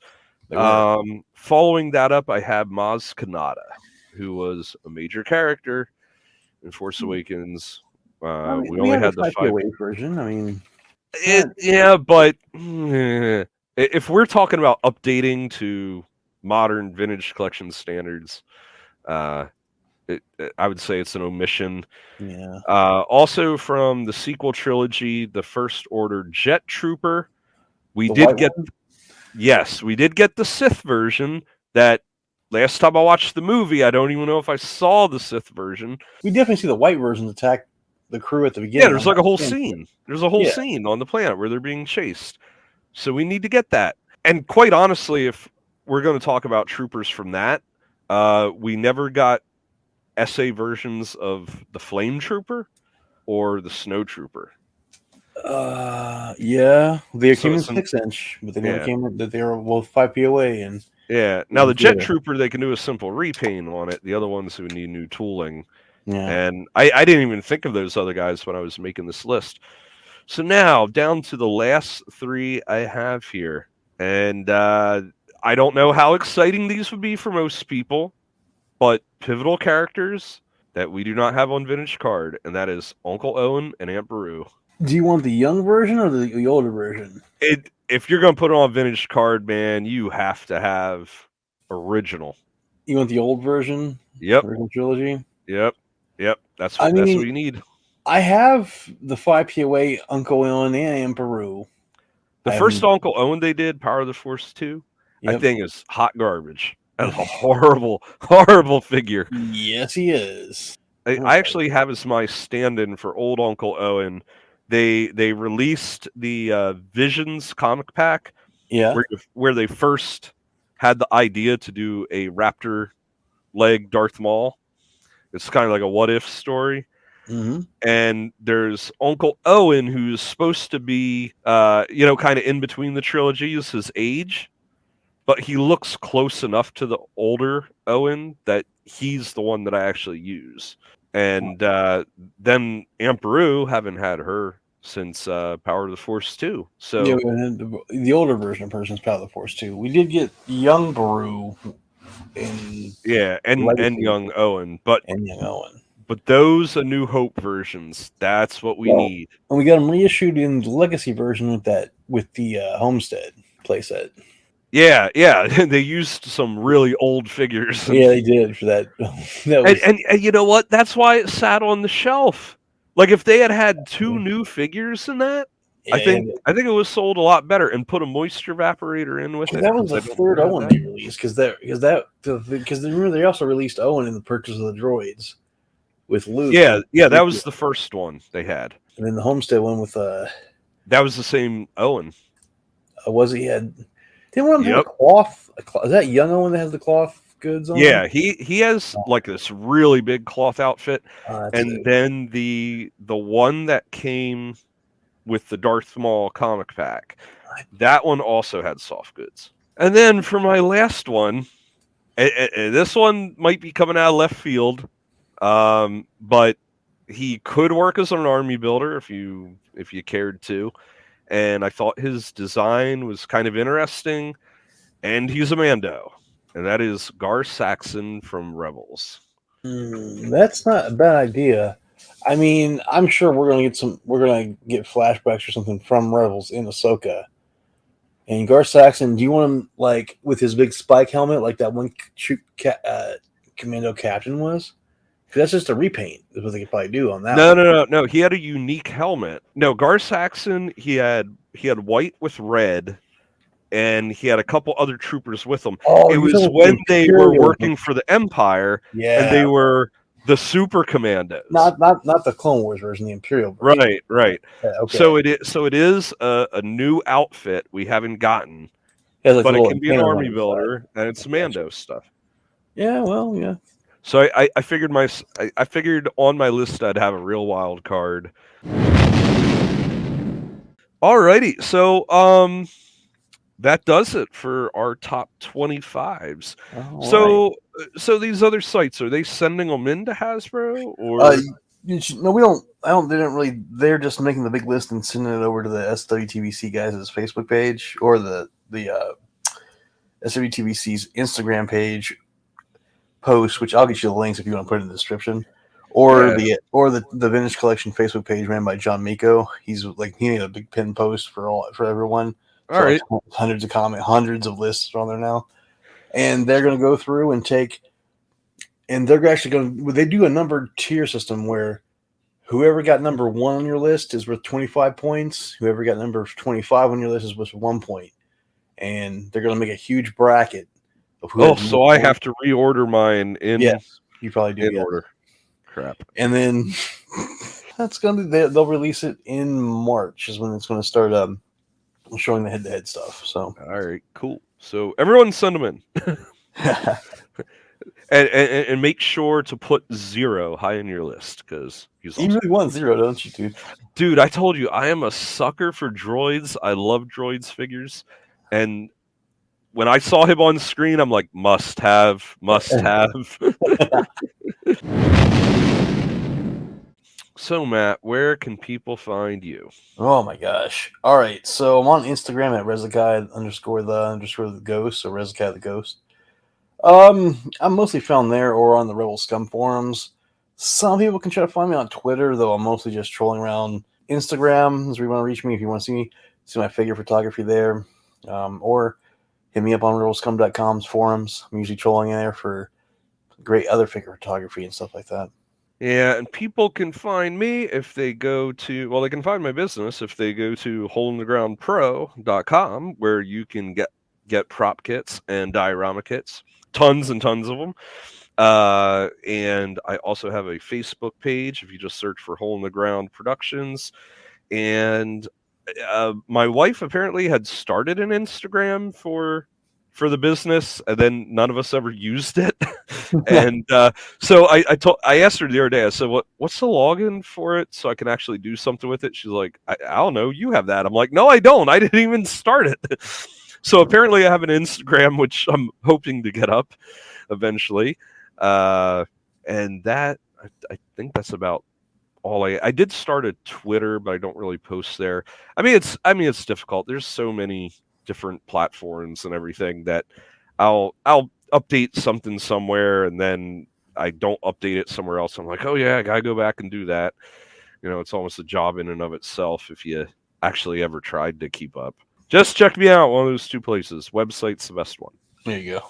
They were. Following that up, I have Maz Kanata, who was a major character in Force Awakens. We only have had the the 5 POA version. I mean, but if we're talking about updating to modern vintage collection standards, I would say it's an omission. yeah. Also from the sequel trilogy, the First Order Jet Trooper, we The did white get one? yes, we did get the Sith version. That last time I watched the movie, I don't even know if I saw the Sith version. We definitely see the white version attack the crew at the beginning. Yeah, there's like a whole scene. There's a whole Yeah. scene on the planet where they're being chased. So we need to get that. And quite honestly, if we're going to talk about troopers from that, we never got SA versions of the Flame Trooper or the Snow Trooper. Yeah, they came in it's 6-inch, but they never yeah. came that they were both 5 POA and Yeah. Now the Jet Trooper, they can do a simple repaint on it. The other ones who need new tooling. Yeah. And I didn't even think of those other guys when I was making this list. So now down to the last three I have here. And I don't know how exciting these would be for most people, but pivotal characters that we do not have on Vintage Card, and that is Uncle Owen and Aunt Beru. Do you want the young version or the older version? If you're going to put it on Vintage Card, man, you have to have original. You want the old version? Yep. Original trilogy? Yep. That's what you need. I have the 5 POA Uncle Owen and Aunt Beru. The first Uncle Owen they did, Power of the Force 2, I think is hot garbage. That's a horrible, horrible figure. Yes, he is. I actually have as my stand-in for old Uncle Owen. They released the Visions comic pack, where they first had the idea to do a raptor leg Darth Maul. It's kind of like a what if story. Mm-hmm. And there's Uncle Owen, who's supposed to be, kind of in between the trilogies, his age, but he looks close enough to the older Owen that he's the one that I actually use. And then Aunt Beru, haven't had her since Power of the Force 2. So yeah, the older version of Person's Power of the Force 2. We did get young Beru and young Owen, and young Owen. But those A New Hope versions, that's what we need. And we got them reissued in the Legacy version with the Homestead playset. Yeah, they used some really old figures. Yeah, they did for that. And you know what? That's why it sat on the shelf. Like if they had two new figures in that, I think it was sold a lot better. And put a moisture evaporator in with it. That was the third Owen they released because remember they also released Owen in the Purchase of the Droids with Luke. Yeah, that was the first one they had. And then the Homestead one with that was the same Owen. Was he had? Didn't one have a cloth? Is that young Owen that has the cloth goods on? Yeah, he has like this really big cloth outfit, and then the one that came with the Darth Maul comic pack, that one also had soft goods. And then for my last one, this one might be coming out of left field, but he could work as an army builder if you cared to. And I thought his design was kind of interesting, and he's a Mando. Mm-hmm. and that is Gar Saxon from Rebels. That's not a bad idea. I mean, I'm sure we're gonna get some. We're gonna get flashbacks or something from Rebels in Ahsoka. And Gar Saxon, do you want him like with his big spike helmet, like that one commando captain was? Because that's just a repaint. Is what they could probably do on that No, one. no, no, no. He had a unique helmet. No, Gar Saxon, he had white with red, and he had a couple other troopers with him. Oh, It you're was talking about the when they were Imperial one. working for the Empire, and Yeah, they were the Super Commandos. not the Clone Wars version, the Imperial version. Right, right. Yeah, okay. So it is a new outfit we haven't gotten, He has like the but it little can be an antennas on army the side. builder, and it's Gotcha. Mando stuff. Yeah, well, yeah. So I figured on my list I'd have a real wild card. Alrighty, so that does it for our top 25s. All right. So these other sites, are they sending them into Hasbro Uh, or no, we don't. I don't. They didn't really. They're just making the big list and sending it over to the SWTVC guys' Facebook page or the SWTVC's Instagram page post, which I'll get you the links if you want to put it in the description, or yeah? the Vintage Collection Facebook page ran by John Miko. He's like he made a big pin post for everyone. All So like right. hundreds of lists are on there now, and they're going to go through and take, and they're actually going to they do a numbered tier system where whoever got number 1 on your list is worth 25 points. Whoever got number 25 on your list is worth 1 point. And they're going to make a huge bracket of who Oh, has the so most I have points. to reorder mine in Yes, you probably do. in Yeah. order. Crap. And then that's going to be, they'll release it in March is when it's going to start showing the head-to-head stuff. So, All right, cool. So everyone send them in, and make sure to put 0 high in your list because he's you awesome. really want 0, don't you, dude? Dude, I told you I am a sucker for droids. I love droids figures, and when I saw him on screen, I'm like, must have, must have. So, Matt, where can people find you? Oh my gosh. All right. So I'm on Instagram at Rezakai_the ghost. So Rezakai the ghost. I'm mostly found there or on the Rebel Scum forums. Some people can try to find me on Twitter, though I'm mostly just trolling around. Instagram is where you want to reach me if you want to see my figure photography there. Or hit me up on rebelscum.com's forums. I'm usually trolling in there for great other figure photography and stuff like that. Yeah, and people can find me if they go to, well, they can find my business if they go to holeinthegroundpro.com, where you can get prop kits and diorama kits, tons and tons of them. And I also have a Facebook page if you just search for Hole in the Ground Productions. And my wife apparently had started an Instagram for the business, and then none of us ever used it. And so I asked her the other day. I said, "What's the login for it so I can actually do something with it?" She's like, "I don't know. You have that." I'm like, "No, I don't. I didn't even start it." So apparently, I have an Instagram which I'm hoping to get up eventually, and that I think that's about all I did start a Twitter, but I don't really post there. I mean it's difficult. There's so many different platforms and everything that I'll update something somewhere and then I don't update it somewhere else. I'm like, oh yeah, I gotta go back and do that. It's almost a job in and of itself if you actually ever tried to keep up. Just check me out, one of those two places. Website's the best one. There you go.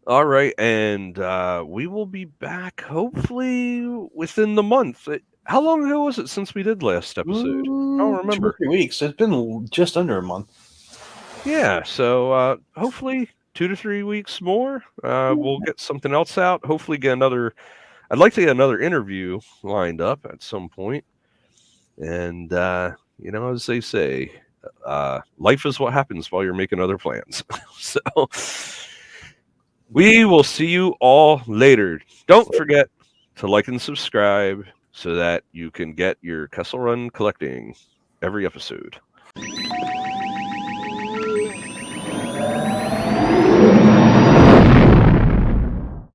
All right, and we will be back hopefully within the month. How long ago was it since we did last episode? I don't 2 or remember. 3 weeks. It's been just under a month. Yeah, so hopefully 2 to 3 weeks more. We'll get something else out. Hopefully get another. I'd like to get another interview lined up at some point. And as they say, life is what happens while you're making other plans. So. We will see you all later. Don't forget to like and subscribe so that you can get your Kessel Run Collecting every episode.